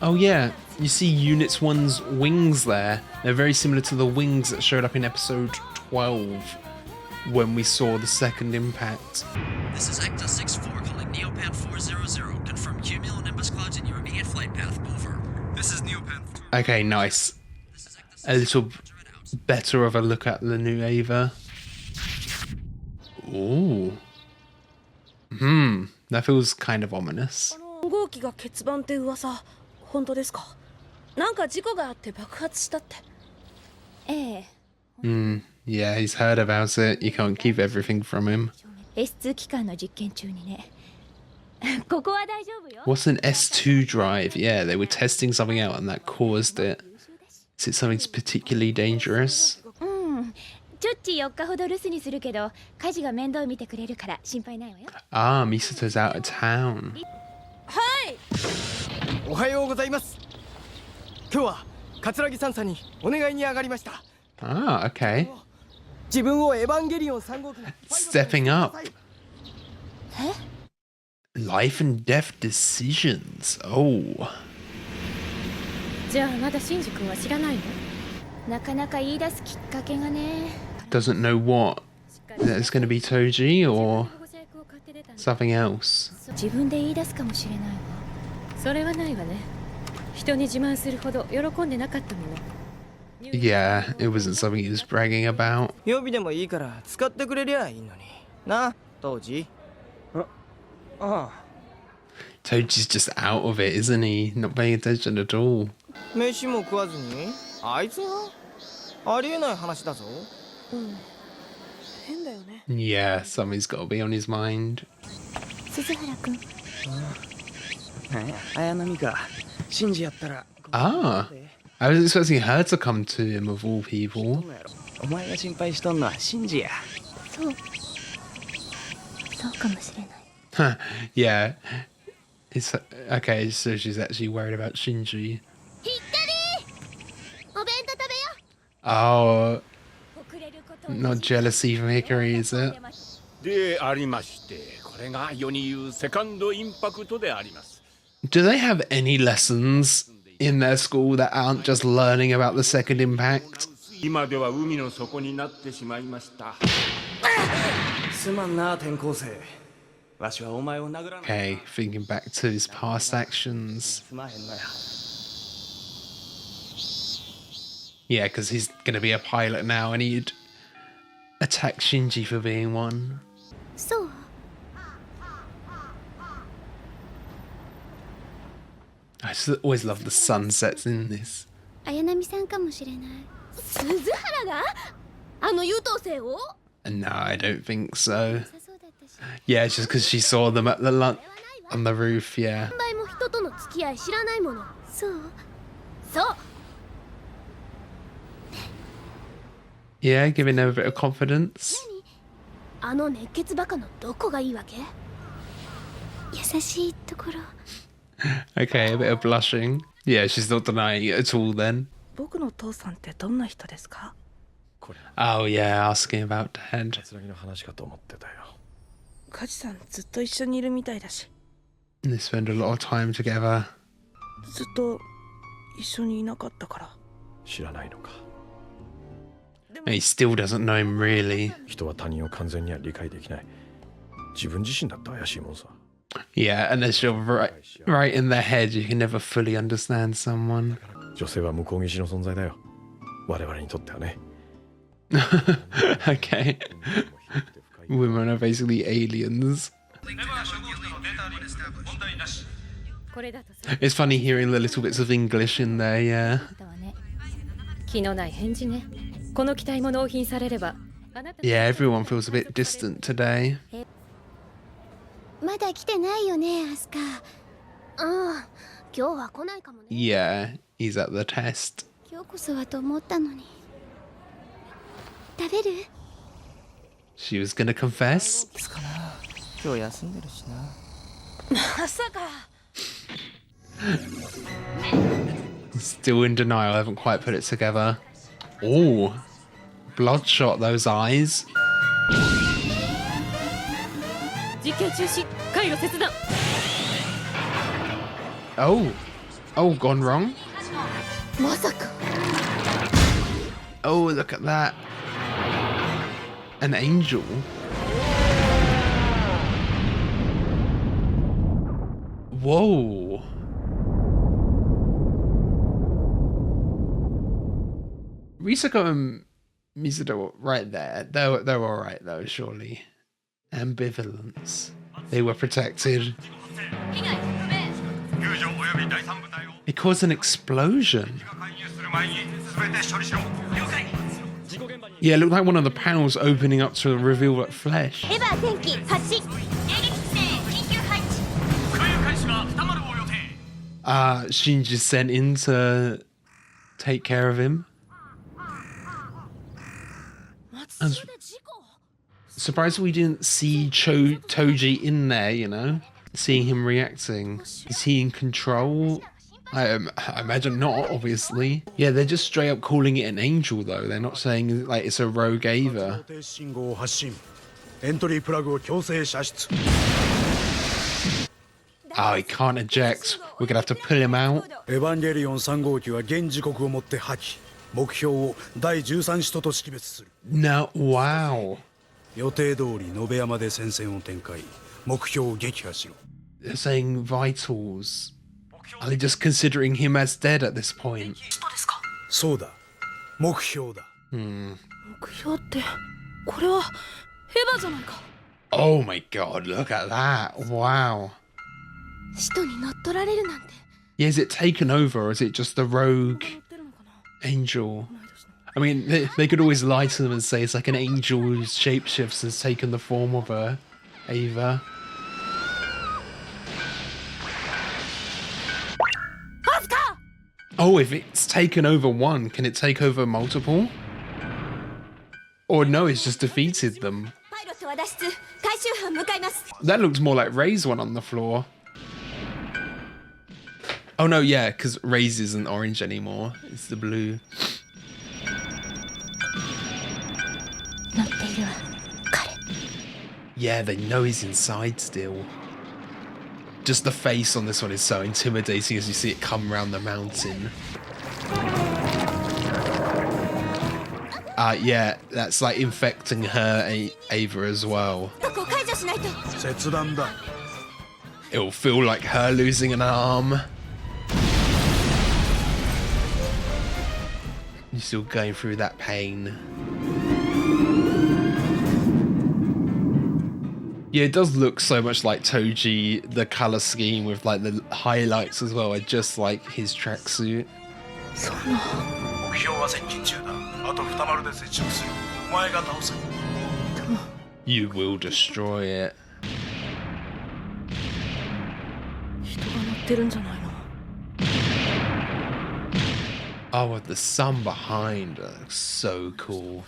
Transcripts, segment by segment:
Oh yeah, you see Unit 1's wings there. They're very similar to the wings that showed up in episode 12 when we saw the second impact. This is Ecta 6-4 calling Neopan 400. Confirm cumulonimbus clouds in your immediate flight path. Over. This is Neopan 4. Okay, nice. A little better of a look at the new Ava. Ooh. That feels kind of ominous. Yeah, he's heard about it. You can't keep everything from him. What's an S2 drive? Yeah, they were testing something out and that caused it. Is it something particularly dangerous? Ah, Misato's out of town. Ah, okay. Stepping up. Life and death decisions. Oh. Doesn't know what. It's going to be Toji or something else. Yeah, it wasn't something he was bragging about. Toji's just out of it, isn't he? Not paying attention at all. Yeah, something's got to be on his mind. Ah, I was expecting her to come to him of all people. Yeah. It's okay, so she's actually worried about Shinji. Oh, not jealousy from Hikari, is it? Do they have any lessons in their school that aren't just learning about the second impact? Okay, thinking back to his past actions. Yeah, because he's going to be a pilot now and he'd attack Shinji for being one. I just always love the sunsets in this. No, I don't think so. Yeah, it's just because she saw them at the on the roof, yeah. Yeah, giving her a bit of confidence. Okay, a bit of blushing. Yeah, she's not denying it at all then. Oh yeah, asking about Dad. They spend a lot of time together. And he still doesn't know him really. Yeah, unless you're right in their head, you can never fully understand someone. Okay. Women are basically aliens. It's funny hearing the little bits of English in there, yeah. Yeah, everyone feels a bit distant today. Yeah, he's at the test. She was gonna confess? Still in denial, I haven't quite put it together. Oh, bloodshot, those eyes. Oh, Oh, gone wrong? まさか Oh, look at that. An angel. Whoa. Risako and Mizuto right there. They're alright though, surely. Ambivalence. They were protected. It caused an explosion. Yeah, it looked like one of the panels opening up to reveal that flesh. エヴァ天気発進迎撃姿勢緊急配置 Shinji's sent in to take care of him. I'm surprised we didn't see Toji in there, you know? Seeing him reacting. Is he in control? I imagine not, obviously. Yeah, they're just straight up calling it an angel, though. They're not saying, like, it's a rogue Ava. Oh, he can't eject. We're gonna have to pull him out. Evangelion 3号機は現時刻をもって破棄。目標を第13使徒と識別する。 No, wow. 予定通り延山で戦線を展開。目標を撃破しろ。 They're saying vitals. Are they just considering him as dead at this point? そうだ。目標だ。目標ってこれはエヴァじゃないか Oh my god, look at that. Wow. 使徒に乗っ取られるなんて Yeah, is it taken over or is it just a rogue angel? I mean, they could always lie to them and say it's like an angel whose shapeshifts has taken the form of a Ava. Oh, if it's taken over one, can it take over multiple? Or no, it's just defeated them. パイロットは脱出回収班向かいます That looks more like Ray's one on the floor. Oh no, yeah, because Ray's isn't orange anymore. It's the blue. 乗っているわ彼 Yeah, they know he's inside still. Just the face on this one is so intimidating as you see it come round the mountain. Yeah, that's like infecting her Ava as well. ここを解除しないと 切断だ。 It'll feel like her losing an arm. You're still going through that pain. Yeah, it does look so much like Toji, the color scheme with like the highlights as well, are just like his tracksuit. そんな目標は接近中だ。あと2丸で接触する。お前が倒せ。 You will destroy it. 人が乗ってるんじゃないの Oh, with the sun behind, that looks so cool.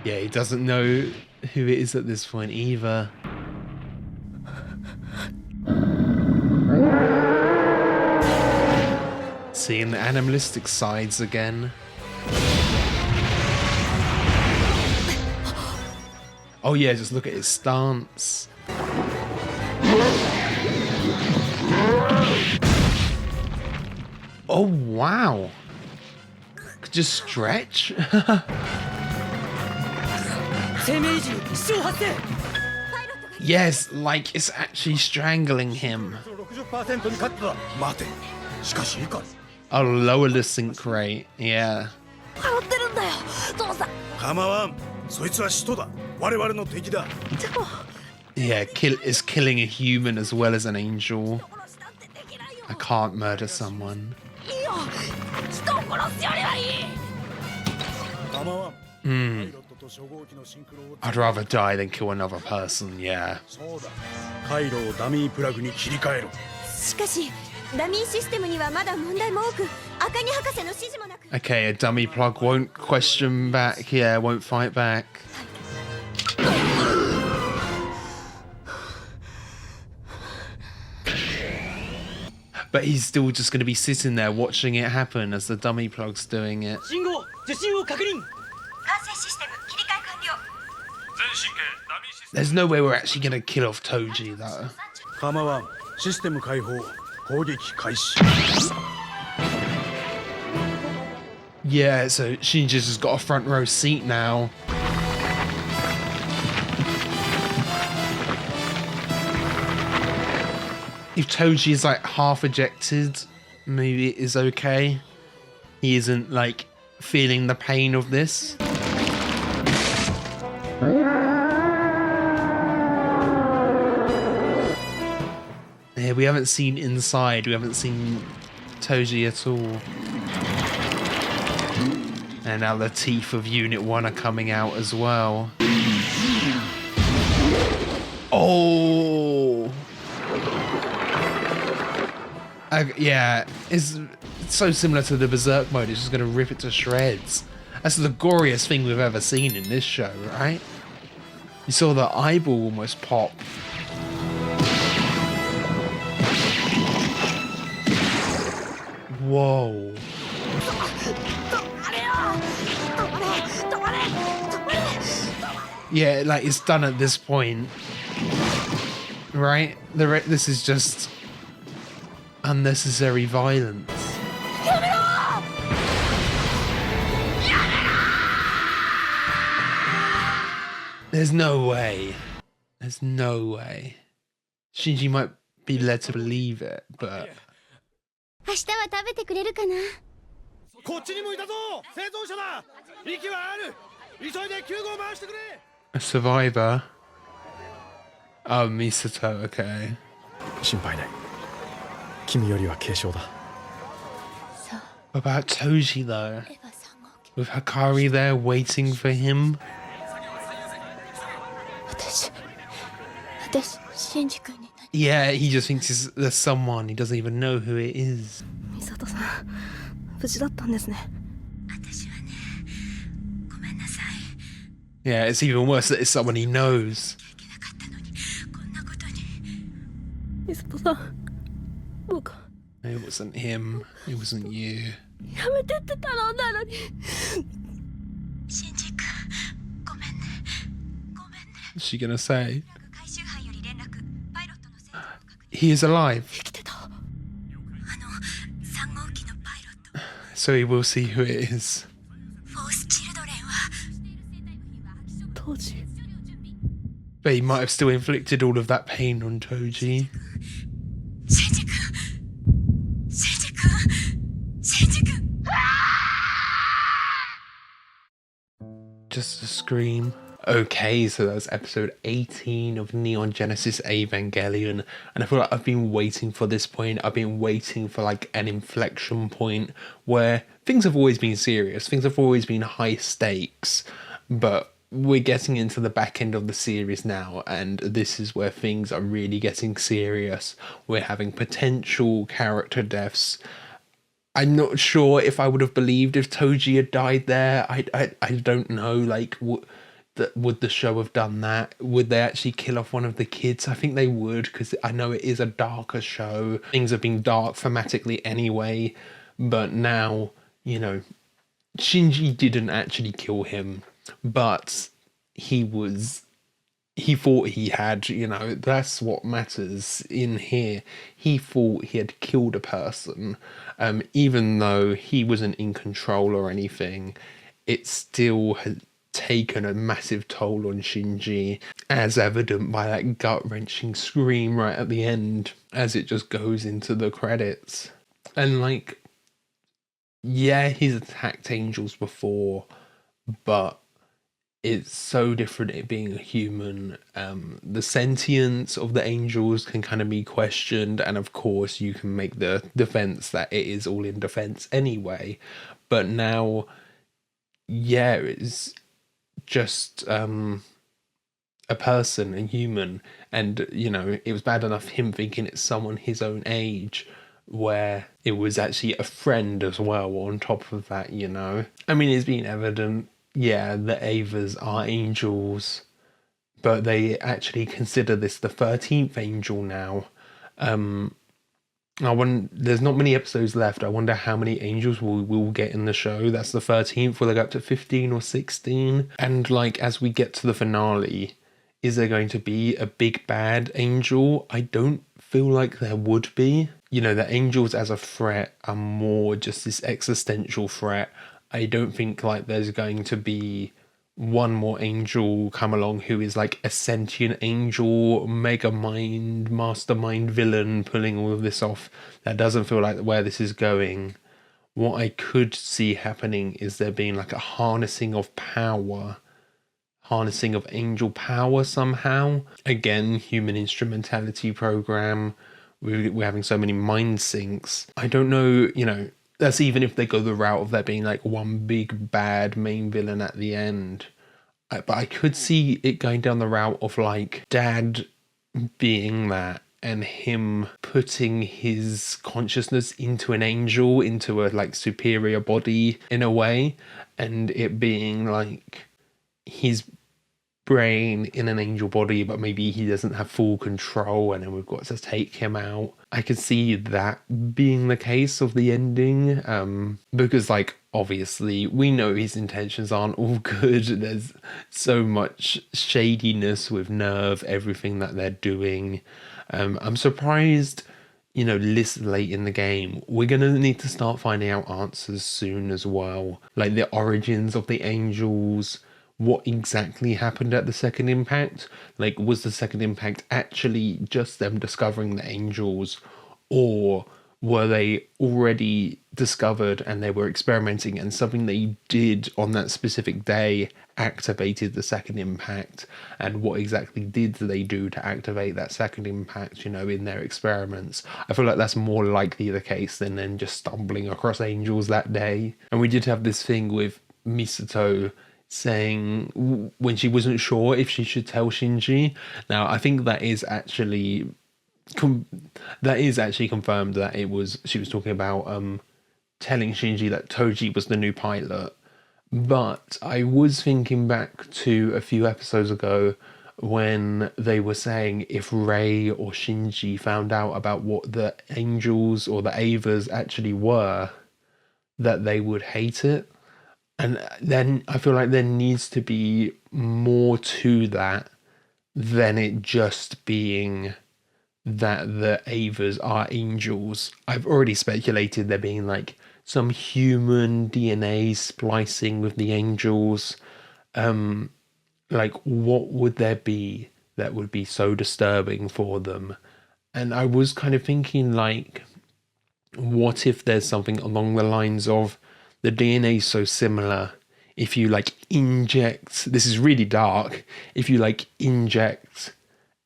Yeah, he doesn't know who it is at this point either. Seeing the animalistic sides again. Oh yeah, just look at his stance. Oh wow. Could just stretch. Yes, like it's actually strangling him. 60% に勝った。待て。しかしいいか。 Oh, lower the sync rate. Yeah. 乗ってるんだよ父さん構わん。そいつは使徒だ。我々の敵だ。でも Yeah, is killing a human as well as an angel. I can't murder someone. いいよ人を殺すよりはいい構わん。 Hmm. I'd rather die than kill another person, yeah. そうだ。回路をダミープラグに切り替えろ。しかしダミーシステムにはまだ問題も多く赤木博士の指示もなく Okay, a dummy plug won't question back, yeah, won't fight back. But he's still just going to be sitting there watching it happen as the dummy plug's doing it. 信号受信を確認管制システム切り替え完了 There's no way we're actually going to kill off Toji, though. 構わん。システム解放。攻撃開始。 Yeah, so Shinji's just got a front row seat now. If Toji is like half ejected, maybe it is okay. He isn't like feeling the pain of this. Yeah, we haven't seen inside. We haven't seen Toji at all. And now the teeth of Unit 1 are coming out as well. Oh! Yeah, it's so similar to the Berserk mode. It's just going to rip it to shreds. That's the goriest thing we've ever seen in this show, right? You saw the eyeball almost pop. Whoa. Yeah, like it's done at this point, right? This is just unnecessary violence. There's no way. There's no way. Shinji might be led to believe it, but... 明日は食べてくれるかな。こっちにもいたぞ。生存者だ。息はある。急いで救護を回してくれ。 A survivor? Oh, Misato, okay. 心配ない。君よりは軽傷だ。 What about Toji though? With Hakari there waiting for him? 私、シンジ君に Yeah, he just thinks there's someone. He doesn't even know who it is. 美里さん、無事だったんですね。 Yeah, it's even worse that it's someone he knows. 美里さん、僕 It wasn't him. It wasn't you. やめてって頼んだのに。シンジ君、ごめんね。ごめんね。 What's she gonna say? 回収班より連絡。パイロットの生徒を確認。 He is alive. 生きてた。3号機のパイロット。 So he will see who it is. フォースチルドレンは。当時、 But he might have still inflicted all of that pain on Toji. シンジ君。シンジ君。シンジ君。 Just a scream. Okay, so that was episode 18 of Neon Genesis Evangelion, and I feel like I've been waiting for this point. I've been waiting for like an inflection point where things have always been serious, things have always been high stakes, but we're getting into the back end of the series now, and this is where things are really getting serious. We're having potential character deaths. I'm not sure if I would have believed if Toji had died there. I don't know, like, would the show have done that? Would they actually kill off one of the kids? I think they would, because I know it is a darker show. Things have been dark thematically anyway, but now, you know, Shinji didn't actually kill him, but he thought he had, you know, that's what matters in here. He thought he had killed a person, even though he wasn't in control or anything. It still had taken a massive toll on Shinji, as evident by that gut-wrenching scream right at the end as it just goes into the credits. And like, yeah, he's attacked angels before, but it's so different it being a human. The sentience of the angels can kind of be questioned, and of course you can make the defense that it is all in defense anyway, but now, yeah, it's just a person, a human, and you know, it was bad enough him thinking it's someone his own age, where it was actually a friend as well on top of that, you know. I mean, it's been evident, yeah, the Avas are angels, but they actually consider this the 13th angel now. There's not many episodes left. I wonder how many angels we'll get in the show. That's the 13th. Will they go up to 15 or 16? And like, as we get to the finale, is there going to be a big bad angel? I don't feel like there would be. you know, the angels as a threat are more just this existential threat. I don't think like there's going to be one more angel come along who is like a sentient angel, mega mind, mastermind villain pulling all of this off. That doesn't feel like where this is going. What I could see happening is there being like a harnessing of power, harnessing of angel power somehow. Again, human instrumentality program. We're having so many mind sinks. I don't know, you know, that's even if they go the route of there being like one big bad main villain at the end. But I could see it going down the route of like Dad being that and him putting his consciousness into an angel, into a like superior body in a way, and it being like his brain in an angel body, but maybe he doesn't have full control and then we've got to take him out. I could see that being the case of the ending, because like obviously we know his intentions aren't all good. There's so much shadiness with Nerve, everything that they're doing. I'm surprised, you know, this late in the game, we're gonna need to start finding out answers soon as well, like the origins of the angels. What exactly happened at the second impact? Like, was the second impact actually just them discovering the angels, or were they already discovered and they were experimenting and something they did on that specific day activated the second impact? And what exactly did they do to activate that second impact, you know, in their experiments? I feel like that's more likely the case than then just stumbling across angels that day. And we did have this thing with Misato saying when she wasn't sure if she should tell Shinji. Now I think that is actually confirmed that she was talking about telling Shinji that Toji was the new pilot. But I was thinking back to a few episodes ago when they were saying if Rei or Shinji found out about what the angels or the Avas actually were, that they would hate it. And then I feel like there needs to be more to that than it just being that the Avas are angels. I've already speculated there being like some human DNA splicing with the angels. Like, what would there be that would be so disturbing for them? And I was kind of thinking, like, what if there's something along the lines of the DNA is so similar, if you like inject, this is really dark, if you like inject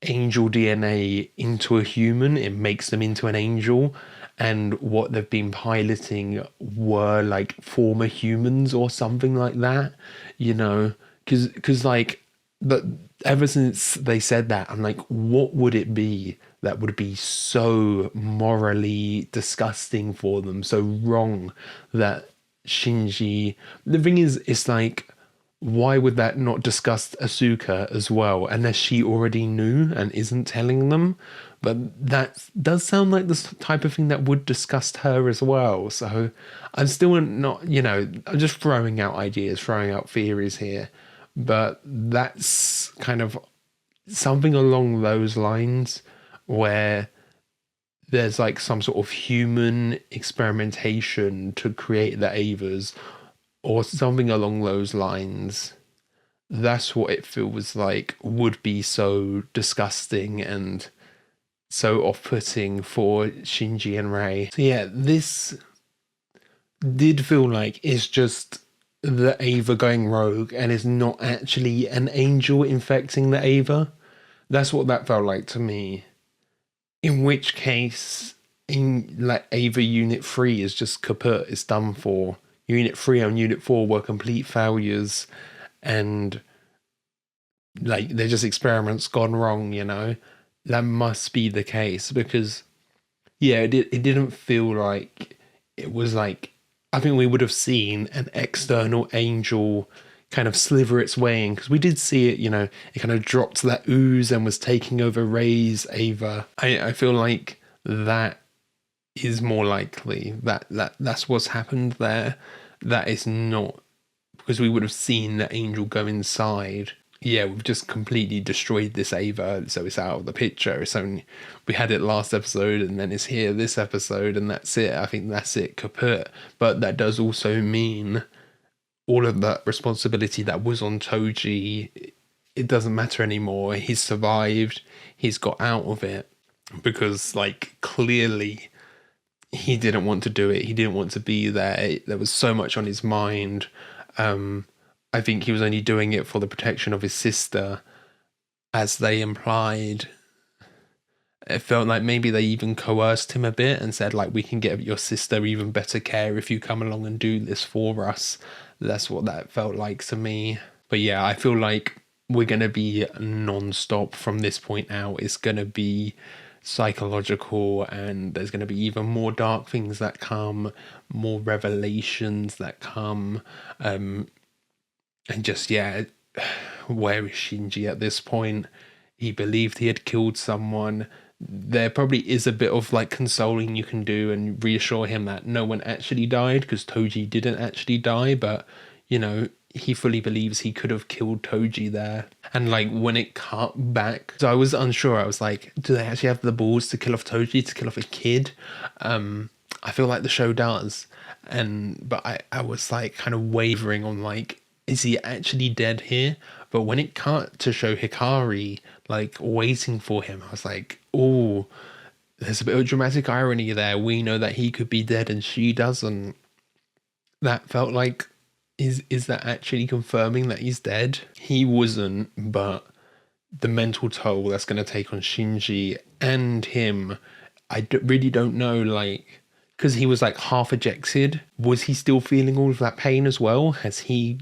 angel DNA into a human, it makes them into an angel, and what they've been piloting were like former humans or something like that, you know, because like, but ever since they said that, I'm like, what would it be that would be so morally disgusting for them, so wrong, that Shinji... The thing is, it's like, why would that not disgust Asuka as well, unless she already knew and isn't telling them? But that does sound like the type of thing that would disgust her as well. So I'm still not, you know, I'm just throwing out ideas, throwing out theories here. But that's kind of something along those lines where there's like some sort of human experimentation to create the Avas or something along those lines. That's what it feels like would be so disgusting and so off-putting for Shinji and Rei. So yeah, this did feel like it's just the Ava going rogue and is not actually an angel infecting the Ava. That's what that felt like to me. In which case, in like Ava Unit 3 is just kaput, it's done for. Unit 3 and Unit 4 were complete failures, and like they're just experiments gone wrong, you know? That must be the case, because yeah, it didn't feel like it was like, I think we would have seen an external angel kind of sliver its way in, because we did see it, you know, it kind of dropped that ooze and was taking over Rei's Ava. I feel like that is more likely, that's what's happened there. That is not, because we would have seen the angel go inside. yeah, we've just completely destroyed this Ava, so it's out of the picture. It's only, we had it last episode and then it's here this episode and that's it. I think that's it, kaput. But that does also mean all of that responsibility that was on Toji, it doesn't matter anymore. He's survived, he's got out of it, because like clearly he didn't want to do it, he didn't want to be there. There was so much on his mind. I think he was only doing it for the protection of his sister, as they implied. It felt like maybe they even coerced him a bit and said, like, we can get your sister even better care if you come along and do this for us. That's what that felt like to me. But yeah, I feel like we're going to be non-stop from this point out. It's going to be psychological, and there's going to be even more dark things that come, more revelations that come. And just, yeah, where is Shinji at this point? He believed he had killed someone. There probably is a bit of like consoling you can do and reassure him that no one actually died, because Toji didn't actually die, but, you know, he fully believes he could have killed Toji there. And like when it cut back, so I was unsure. I was like, do they actually have the balls to kill off Toji, to kill off a kid? I feel like the show does. But I was like kind of wavering on like, is he actually dead here? But when it cut to show Hikari like waiting for him, I was like, oh, there's a bit of dramatic irony there. We know that he could be dead and she doesn't. That felt like, is that actually confirming that he's dead? He wasn't, but the mental toll that's going to take on Shinji and him, I really don't know, like, because he was like half ejected. Was he still feeling all of that pain as well? Has he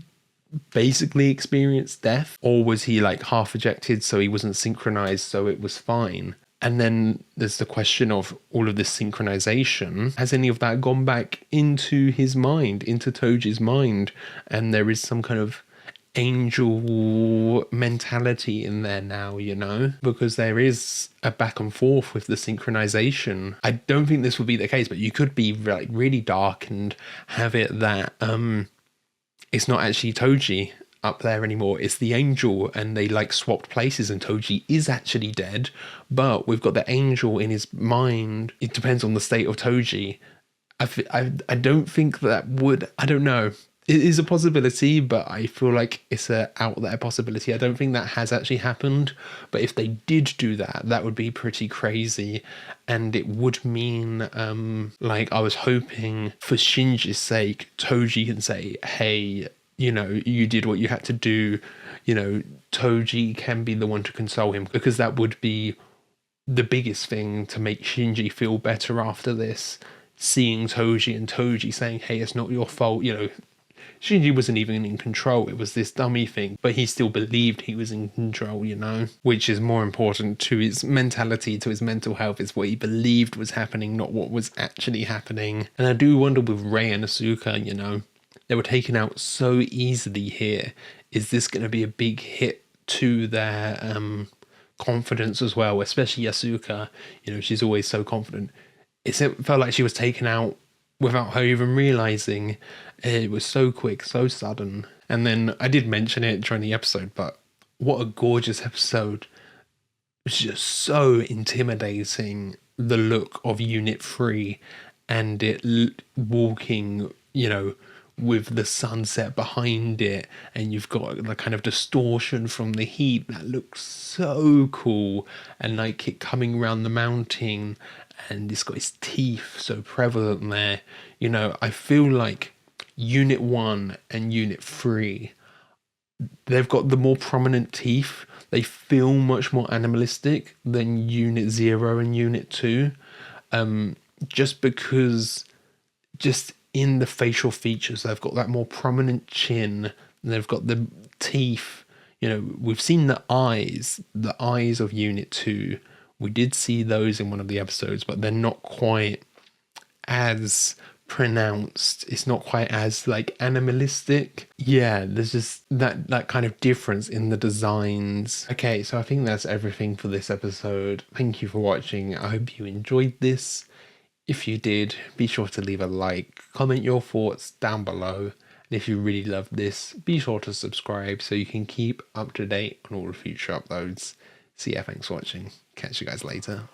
basically experienced death, or was he like half ejected so he wasn't synchronized so it was fine? And then there's the question of all of this synchronization. Has any of that gone back into his mind, into Toji's mind? And there is some kind of angel mentality in there now, you know, because there is a back and forth with the synchronization. I don't think this would be the case, but you could be like really dark and have it that it's not actually Toji up there anymore, it's the angel, and they like swapped places and Toji is actually dead, but we've got the angel in his mind. It depends on the state of Toji. I don't think that would, I don't know, it is a possibility, but I feel like it's a out there possibility. I don't think that has actually happened, but if they did do that, that would be pretty crazy, and it would mean like I was hoping for Shinji's sake, Toji can say, hey, you know, you did what you had to do, you know, Toji can be the one to console him, because that would be the biggest thing to make Shinji feel better after this, seeing Toji and Toji saying, hey, it's not your fault, you know. Shinji wasn't even in control, it was this dummy thing, but he still believed he was in control, you know, which is more important to his mentality, to his mental health, is what he believed was happening, not what was actually happening. And I do wonder with Rei and Asuka, you know, they were taken out so easily here. Is this going to be a big hit to their confidence as well, especially Asuka? You know, she's always so confident. It felt like she was taken out without her even realizing. It was so quick, so sudden. And then I did mention it during the episode, but what a gorgeous episode. It's just so intimidating, the look of Unit 3 and it walking, you know, with the sunset behind it, and you've got the kind of distortion from the heat that looks so cool, and like it coming around the mountain, and it's got its teeth so prevalent there. You know, I feel like Unit 1 and Unit 3, they've got the more prominent teeth. They feel much more animalistic than Unit 0 and Unit 2, just because, just in the facial features, they've got that more prominent chin, and they've got the teeth. You know, we've seen the eyes of Unit 2. We did see those in one of the episodes, but they're not quite as pronounced. It's not quite as like animalistic. Yeah, there's just that kind of difference in the designs. Okay, so I think that's everything for this episode. Thank you for watching. I hope you enjoyed this. If you did, be sure to leave a like, comment your thoughts down below, And if you really love this, be sure to subscribe so you can keep up to date on all the future uploads. So yeah, thanks for watching. Catch you guys later.